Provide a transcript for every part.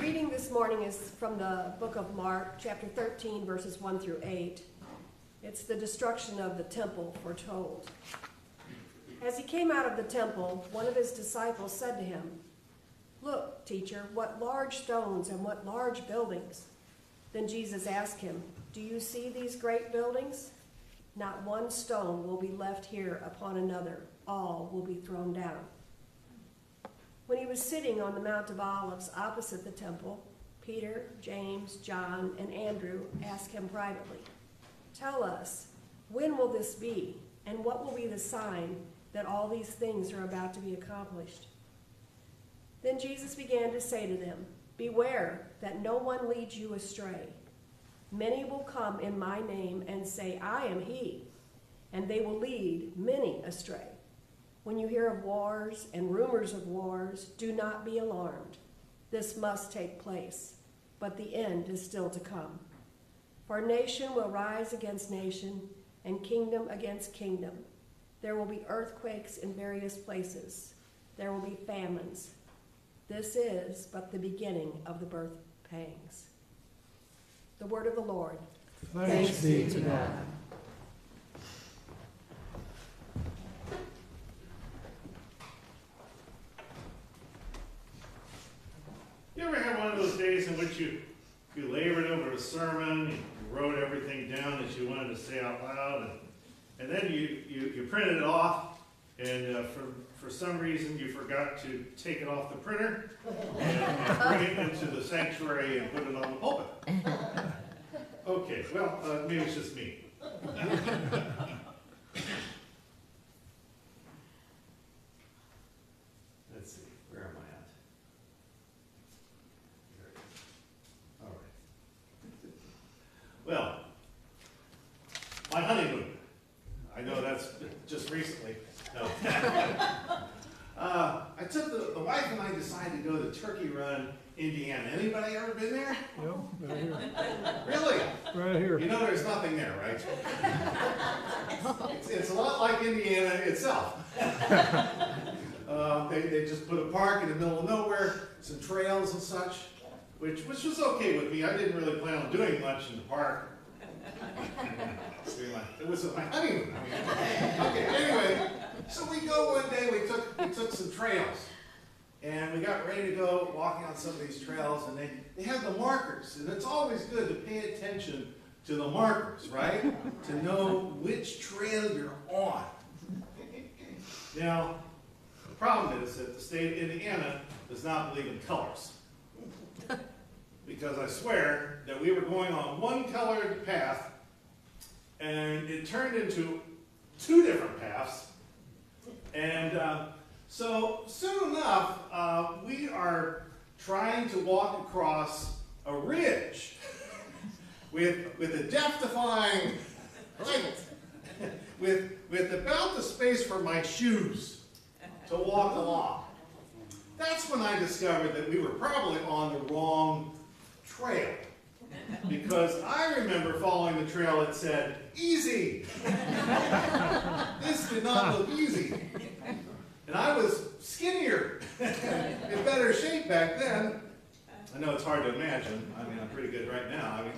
reading this morning is from the book of Mark, chapter 13, verses 1 through 8. It's the destruction of the temple foretold. As he came out of the temple, one of his disciples said to him, "Look, teacher, what large stones and what large buildings." Then Jesus asked him, "Do you see these great buildings? Not one stone will be left here upon another. All will be thrown down." When he was sitting on the Mount of Olives opposite the temple, Peter, James, John, and Andrew asked him privately, "Tell us, when will this be, and what will be the sign that all these things are about to be accomplished?" Then Jesus began to say to them, "Beware that no one leads you astray. Many will come in my name and say, 'I am he,' and they will lead many astray. When you hear of wars and rumors of wars, do not be alarmed. This must take place, but the end is still to come. For nation will rise against nation, and kingdom against kingdom. There will be earthquakes in various places. There will be famines. This is but the beginning of the birth pangs." The word of the Lord. Thanks be to God. You ever have one of those days in which you labored over a sermon, you wrote everything down that you wanted to say out loud, and then you printed it off, and for some reason you forgot to take it off the printer and bring it into the sanctuary and put it on the pulpit? Okay, well, maybe it's just me. Let's see, where am I at? There it is. All right. Well, my honeymoon. I know that's just recently. No. I took the wife and I decided to go to Turkey Run, Indiana. Anybody ever been there? Yep, right here. Really? Right here. You know there's nothing there, right? It's a lot like Indiana itself. They just put a park in the middle of nowhere, some trails and such, which was okay with me. I didn't really plan on doing much in the park. It was my honeymoon. Okay, anyway, so we go one day, we took some trails. And we got ready to go walking on some of these trails, and they had the markers. And it's always good to pay attention to the markers, right? To know which trail you're on. Now, the problem is that the state of Indiana does not believe in colors. Because I swear that we were going on one colored path, and it turned into two different paths. And so soon enough, we are trying to walk across a ridge with a death-defying height, with about the space for my shoes to walk along. That's when I discovered that we were probably on the wrong trail, because I remember following the trail that said, "Easy." This did not look easy. And I was skinnier, in better shape back then. I know it's hard to imagine. I mean, I'm pretty good right now. I mean,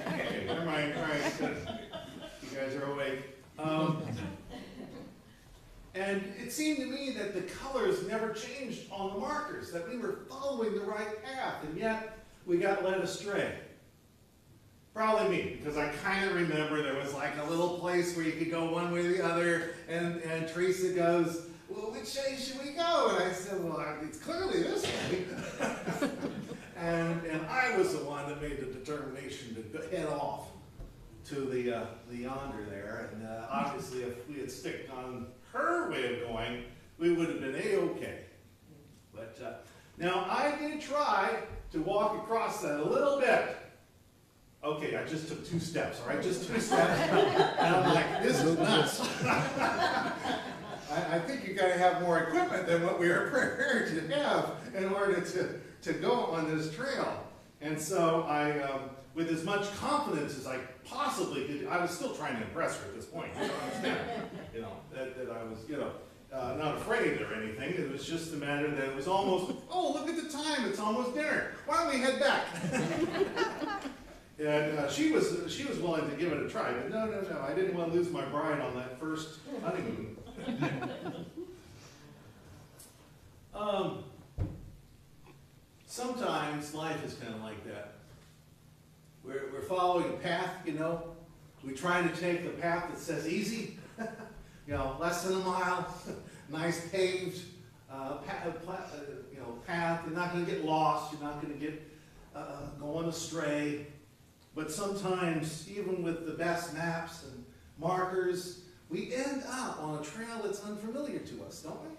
okay, never mind. All right, good. You guys are awake. And it seemed to me that the colors never changed on the markers, that we were following the right path, and yet we got led astray. Probably me, because I kind of remember there was like a little place where you could go one way or the other, and Teresa goes, "Well, which way should we go?" And I said, "Well, it's clearly this way." and I was the one that made the determination to head off to the yonder there, and obviously if we had sticked on her way of going, we would have been A-okay. But now I did try to walk across that a little bit. Okay, I just took 2 steps, all right? Just 2 steps. And I'm like, this is nuts. I think you got to have more equipment than what we are prepared to have in order to go on this trail. And so I, with as much confidence as I possibly could, I was still trying to impress her at this point. You don't understand, that I was, not afraid or anything. It was just a matter that it was almost, oh, look at the time, it's almost dinner. Why don't we head back? And she was willing to give it a try, but no, I didn't want to lose my bride on that first honeymoon. Sometimes life is kind of like that. We're following a path, you know. We try to take the path that says easy, you know, less than a mile, nice paved path. You're not going to get lost. You're not going to get going astray. But sometimes, even with the best maps and markers, we end up on a trail that's unfamiliar to us, don't we?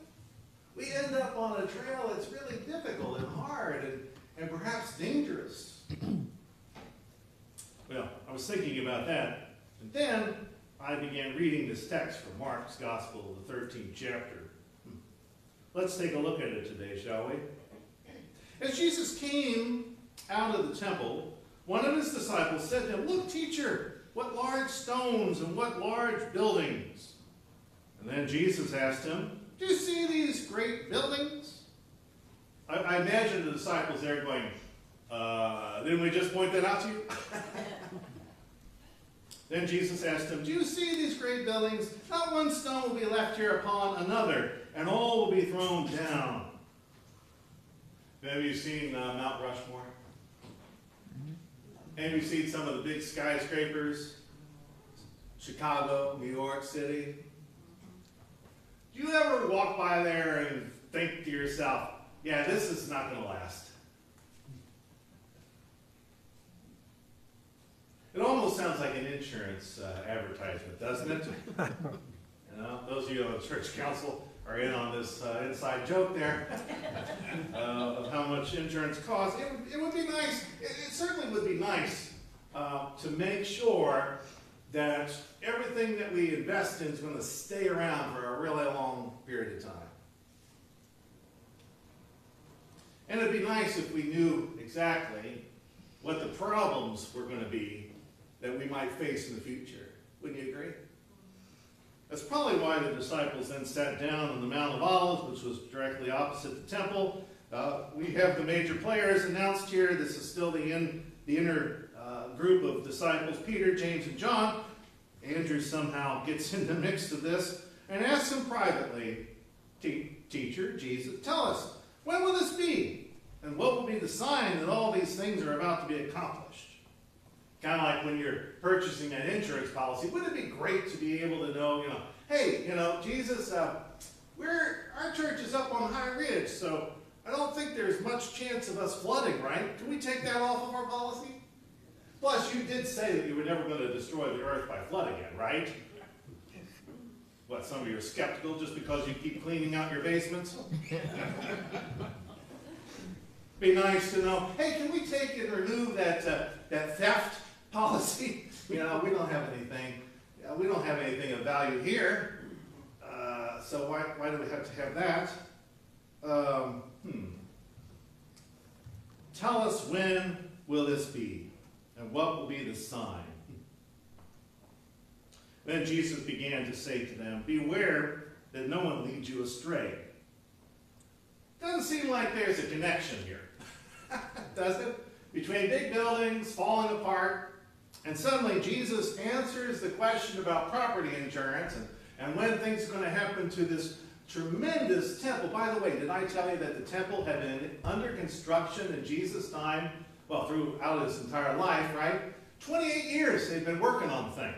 We end up on a trail that's really difficult and hard and perhaps dangerous. Well, I was thinking about that, and then I began reading this text from Mark's Gospel, the 13th chapter. Let's take a look at it today, shall we? As Jesus came out of the temple, one of his disciples said to him, "Look, teacher, what large stones and what large buildings." And then Jesus asked him, "Do you see these great buildings?" I imagine the disciples there going, didn't we just point that out to you? Then Jesus asked him, "Do you see these great buildings? Not one stone will be left here upon another, and all will be thrown down." Have you seen Mount Rushmore? Have you seen some of the big skyscrapers? Chicago, New York City. Do you ever walk by there and think to yourself, yeah, this is not going to last? It almost sounds like an insurance advertisement, doesn't it? You know, those of you on the church council are in on this inside joke there of how much insurance costs. It would be nice, it certainly would be nice to make sure that everything that we invest in is going to stay around for a really long period of time. And it'd be nice if we knew exactly what the problems were going to be that we might face in the future. Wouldn't you agree? That's probably why the disciples then sat down on the Mount of Olives, which was directly opposite the temple. We have the major players announced here. This is still the inner group of disciples, Peter, James, and John. Andrew somehow gets in the mix of this and asks him privately, "Teacher, Jesus, tell us, when will this be? And what will be the sign that all these things are about to be accomplished?" Kind of like when you're purchasing an insurance policy, wouldn't it be great to be able to know, hey, Jesus, our church is up on High Ridge, so I don't think there's much chance of us flooding, right? Can we take that off of our policy? Plus, you did say that you were never going to destroy the earth by flood again, right? What, some of you are skeptical just because you keep cleaning out your basements? Be nice to know, hey, can we take and remove that theft policy? We don't have anything. We don't have anything of value here. So why do we have to have that? Tell us, when will this be? And what will be the sign? Then Jesus began to say to them, "Beware that no one leads you astray." Doesn't seem like there's a connection here, does it? Between big buildings falling apart, and suddenly Jesus answers the question about property insurance and when things are going to happen to this tremendous temple. By the way, did I tell you that the temple had been under construction in Jesus' time? Well, throughout his entire life, right? 28 years they've been working on the thing.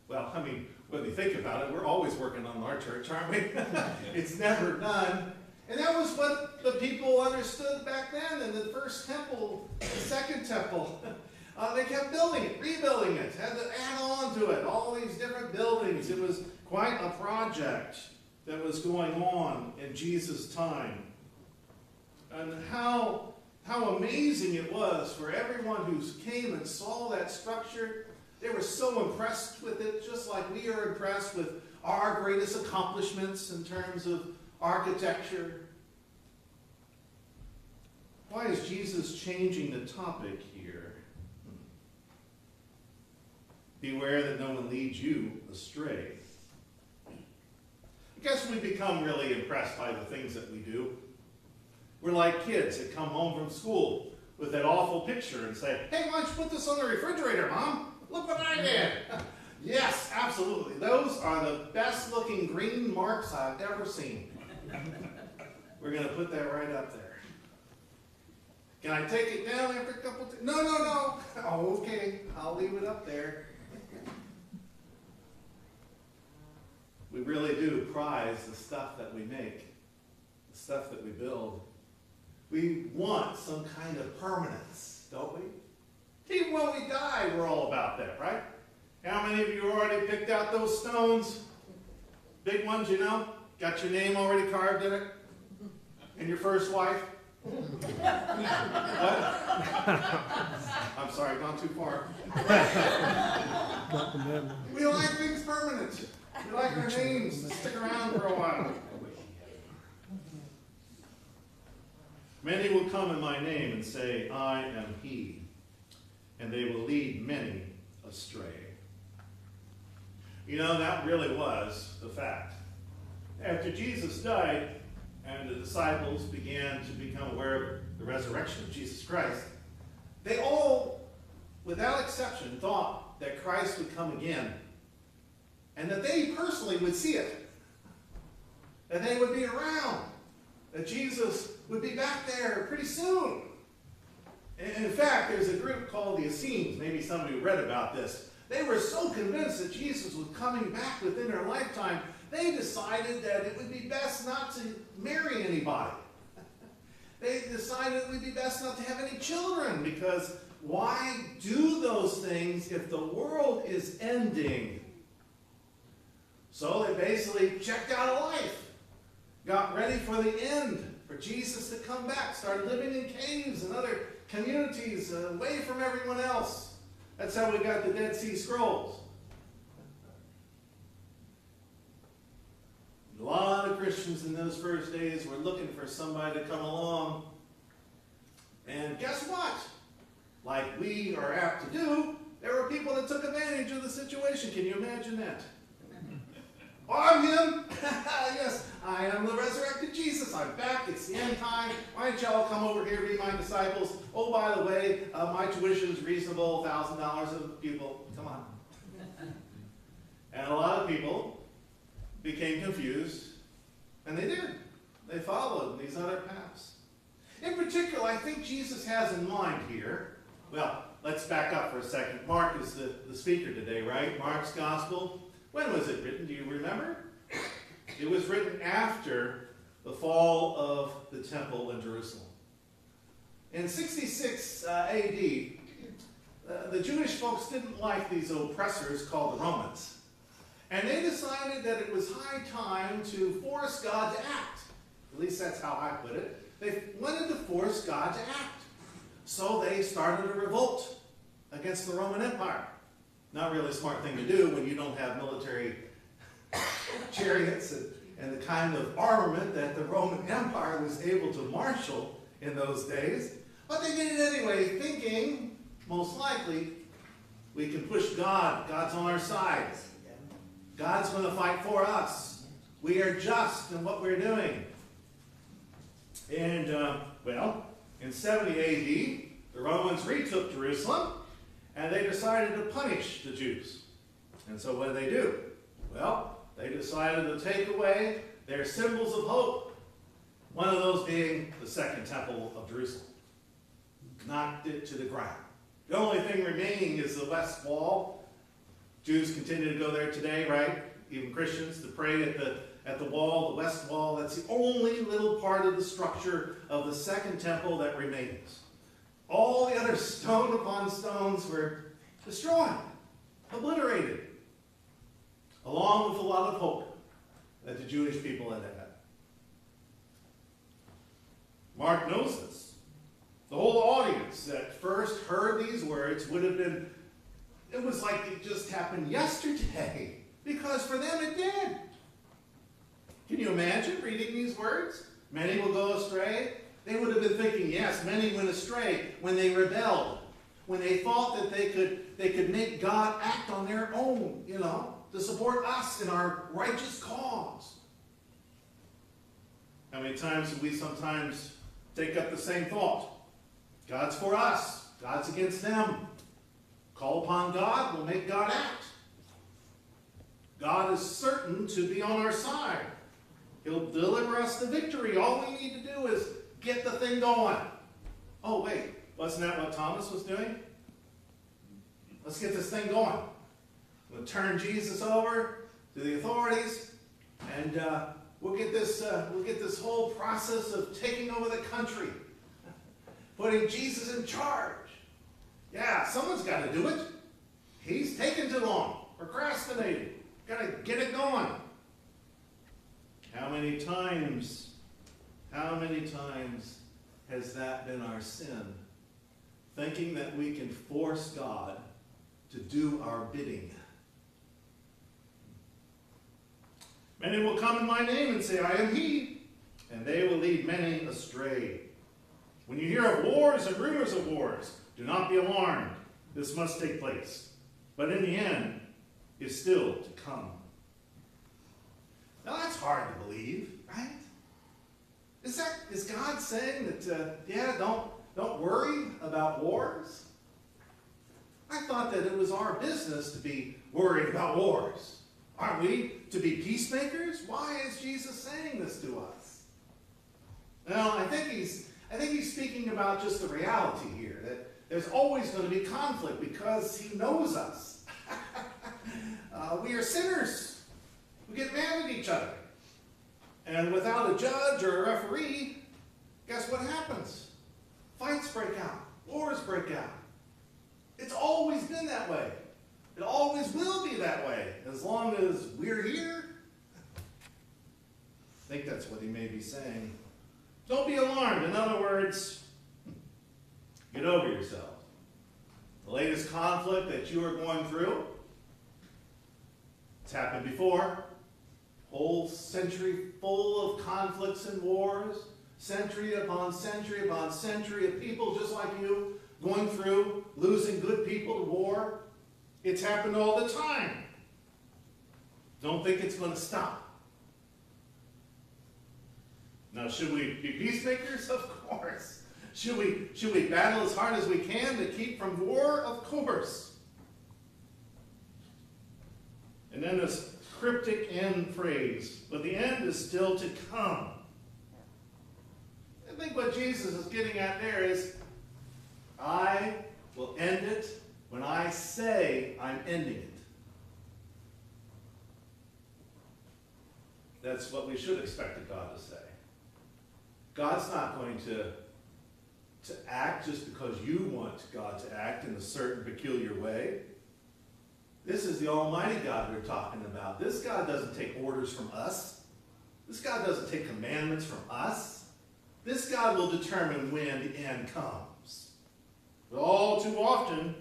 Well, when you think about it, we're always working on our church, aren't we? It's never done. And that was what the people understood back then in the first temple, the second temple. They kept building it, rebuilding it, had to add on to it, all these different buildings. It was quite a project that was going on in Jesus' time. And how amazing it was for everyone who came and saw that structure. They were so impressed with it, just like we are impressed with our greatest accomplishments in terms of architecture. Why is Jesus changing the topic here? Beware that no one leads you astray. I guess we become really impressed by the things that we do. We're like kids that come home from school with that awful picture and say, hey, why don't you put this on the refrigerator, Mom? Look what I did. Yes, absolutely. Those are the best looking green marks I've ever seen. We're going to put that right up there. Can I take it down after a couple of No. Oh, okay. I'll leave it up there. We really do prize the stuff that we make, the stuff that we build. We want some kind of permanence, don't we? Even when we die, we're all about that, right? How many of you already picked out those stones? Big ones, you know? Got your name already carved in it? And your first wife? What? I'm sorry, gone too far. Got the memory. We like things permanent. We like our names to stick around for a while. Many will come in my name and say, I am he, and they will lead many astray. You know, that really was the fact. After Jesus died and the disciples began to become aware of the resurrection of Jesus Christ, they all, without exception, thought that Christ would come again and that they personally would see it, that they would be around, that Jesus would be back there pretty soon. In fact, there's a group called the Essenes. Maybe some of you read about this. They were so convinced that Jesus was coming back within their lifetime, they decided that it would be best not to marry anybody. They decided it would be best not to have any children, because why do those things if the world is ending? So they basically checked out of life, got ready for the end, for Jesus to come back, started living in caves and other communities away from everyone else. That's how we got the Dead Sea Scrolls. A lot of Christians in those first days were looking for somebody to come along. And guess what? Like we are apt to do, there were people that took advantage of the situation. Can you imagine that? Oh, I'm him. Yes, I am the resurrected Jesus. I'm back. It's the end time. Why don't y'all come over here, be my disciples? Oh, by the way, my tuition is reasonable, $1,000 a pupil. Come on. And a lot of people became confused, and they did. They followed these other paths. In particular, I think Jesus has in mind here, well, let's back up for a second. Mark is the speaker today, right? Mark's gospel. When was it written? Do you remember? It was written after the fall of the temple in Jerusalem. In 66 AD, the Jewish folks didn't like these oppressors called the Romans. And they decided that it was high time to force God to act. At least that's how I put it. They wanted to force God to act. So they started a revolt against the Roman Empire. Not really a smart thing to do when you don't have military chariots and the kind of armament that the Roman Empire was able to marshal in those days. But they did it anyway, thinking, most likely, we can push God. God's on our side. God's going to fight for us. We are just in what we're doing. And, well, in 70 AD, the Romans retook Jerusalem, and they decided to punish the Jews. And so what did they do? Well, they decided to take away their symbols of hope. One of those being the Second Temple of Jerusalem. Knocked it to the ground. The only thing remaining is the West Wall. Jews continue to go there today, right? Even Christians, to pray at the wall, the West Wall. That's the only little part of the structure of the Second Temple that remains. All the other stone upon stones were destroyed, obliterated, along with a lot of hope that the Jewish people had had. Mark knows this. The whole audience that first heard these words would have been, it was like it just happened yesterday, because for them it did. Can you imagine reading these words? Many will go astray. They would have been thinking, yes, many went astray when they rebelled, when they thought that they could make God act on their own, to support us in our righteous cause. How many times do we sometimes take up the same thought? God's for us. God's against them. Call upon God, we'll make God act. God is certain to be on our side. He'll deliver us the victory. All we need to do is get the thing going. Oh, wait, wasn't that what Thomas was doing? Let's get this thing going. We'll turn Jesus over to the authorities, and we'll get this whole process of taking over the country, putting Jesus in charge. Yeah, someone's got to do it. He's taking too long, procrastinating. Got to get it going. How many times has that been our sin? Thinking that we can force God to do our bidding. Many will come in my name and say, I am he, and they will lead many astray. When you hear of wars and rumors of wars, do not be alarmed. This must take place. But in the end is still to come. Now that's hard to believe, right? Is God saying that, don't worry about wars? I thought that it was our business to be worried about wars. Aren't we to be peacemakers? Why is Jesus saying this to us? Well, I think he's speaking about just the reality here, that there's always going to be conflict because he knows us. We are sinners. We get mad at each other. And without a judge or a referee, guess what happens? Fights break out. Wars break out. It's always been that way. It always will be that way as long as we're here. I think that's what he may be saying. Don't be alarmed. In other words, get over yourself. The latest conflict that you are going through, it's happened before. Whole century full of conflicts and wars, century upon century upon century of people just like you going through, losing good people to war. It's happened all the time. Don't think it's going to stop. Now, should we be peacemakers? Of course. Should we battle as hard as we can to keep from war? Of course. And then this cryptic end phrase, but the end is still to come. I think what Jesus is getting at there is, I will end it when I say I'm ending it. That's what we should expect God to say. God's not going to act just because you want God to act in a certain peculiar way. This is the Almighty God we're talking about. This God doesn't take orders from us. This God doesn't take commandments from us. This God will determine when the end comes. But all too often,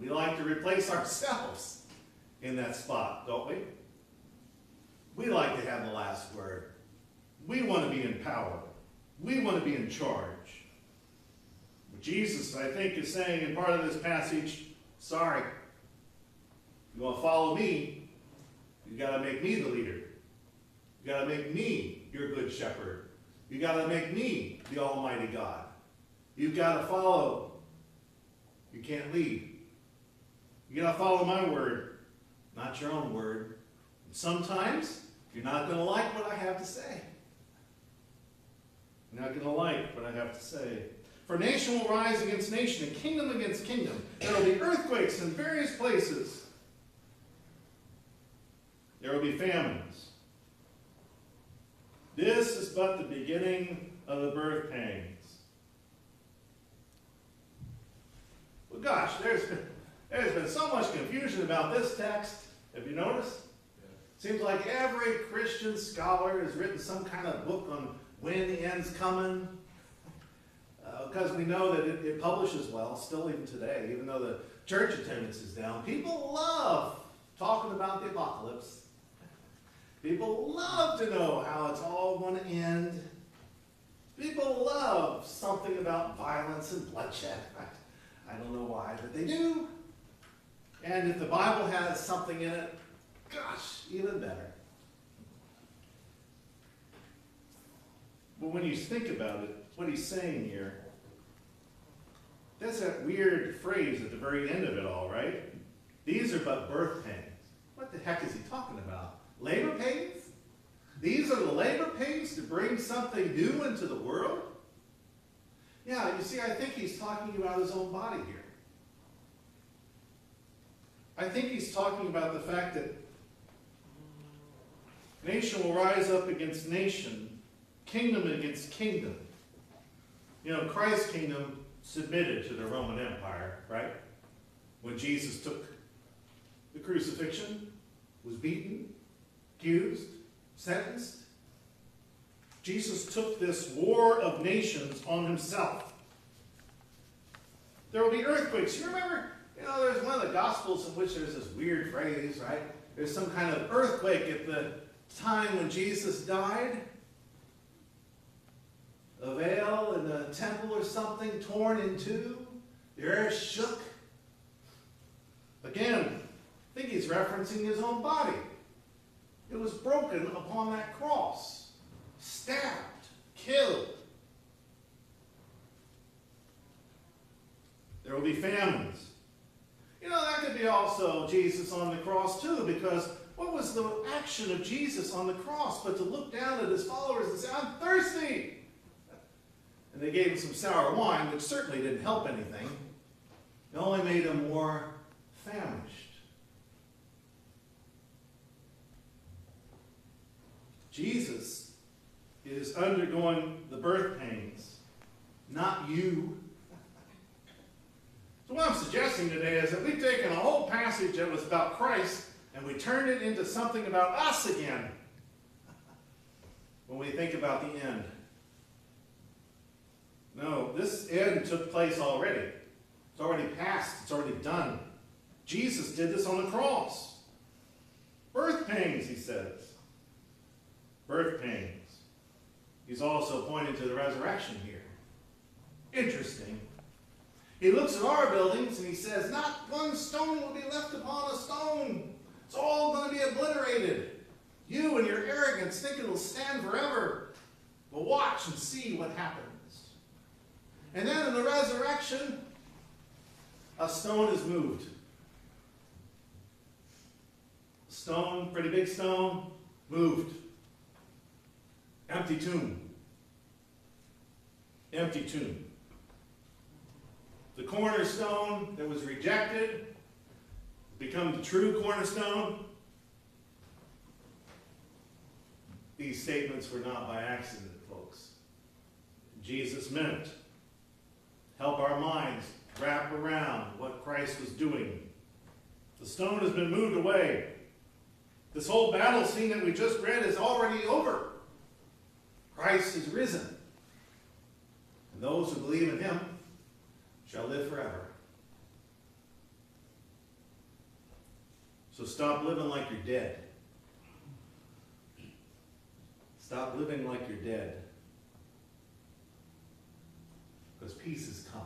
we like to replace ourselves in that spot, don't we? We like to have the last word. We want to be in power. We want to be in charge. But Jesus, I think, is saying in part of this passage, sorry, you want to follow me, you got to make me the leader. You got to make me your good shepherd. You got to make me the Almighty God. You've got to follow. You can't lead. You got to follow my word, not your own word. And sometimes you're not going to like what I have to say. You're not going to like what I have to say. For nation will rise against nation and kingdom against kingdom. There will be earthquakes in various places. There will be famines. This is but the beginning of the birth pangs. Well, gosh, there's been so much confusion about this text. Have you noticed? Seems like every Christian scholar has written some kind of book on when the end's coming. Because we know that it publishes well, still even today, even though the church attendance is down. People love talking about the apocalypse. People love to know how it's all going to end. People love something about violence and bloodshed. I don't know why, but they do. And if the Bible has something in it, gosh, even better. But when you think about it, what he's saying here, that's that weird phrase at the very end of it all, right? These are but birth pains. What the heck is he talking about? Labor pains? These are the labor pains to bring something new into the world? Yeah, you see, I think he's talking about his own body here. I think he's talking about the fact that nation will rise up against nation, kingdom against kingdom. You know, Christ's kingdom submitted to the Roman Empire, right? When Jesus took the crucifixion, was beaten, accused, sentenced. Jesus took this war of nations on himself. There will be earthquakes. You remember, there's one of the Gospels in which there's this weird phrase, right? There's some kind of earthquake at the time when Jesus died. A veil in the temple or something torn in two. The earth shook. Again, I think he's referencing his own body. It was broken upon that cross. Stabbed. Killed. There will be famines. That could be also Jesus on the cross too, because what was the action of Jesus on the cross but to look down at his followers and say, I'm thirsty? And they gave him some sour wine, which certainly didn't help anything. It only made him more famished. Jesus is undergoing the birth pains, not you. So what I'm suggesting today is that we've taken a whole passage that was about Christ and we turned it into something about us again when we think about the end. No, this end took place already. It's already passed. It's already done. Jesus did this on the cross. Birth pains, he says. Birth pains. He's also pointing to the resurrection here. Interesting. He looks at our buildings and he says, not one stone will be left upon a stone. It's all going to be obliterated. You and your arrogance think it'll stand forever. But watch and see what happens. And then in the resurrection, a stone is moved. Stone, pretty big stone, moved. Empty tomb. Empty tomb. The cornerstone that was rejected become the true cornerstone. These statements were not by accident, folks. Jesus meant it. Help our minds wrap around what Christ was doing. The stone has been moved away. This whole battle scene that we just read is already over. Christ is risen. And those who believe in him shall live forever. So stop living like you're dead. Stop living like you're dead. Because peace has come.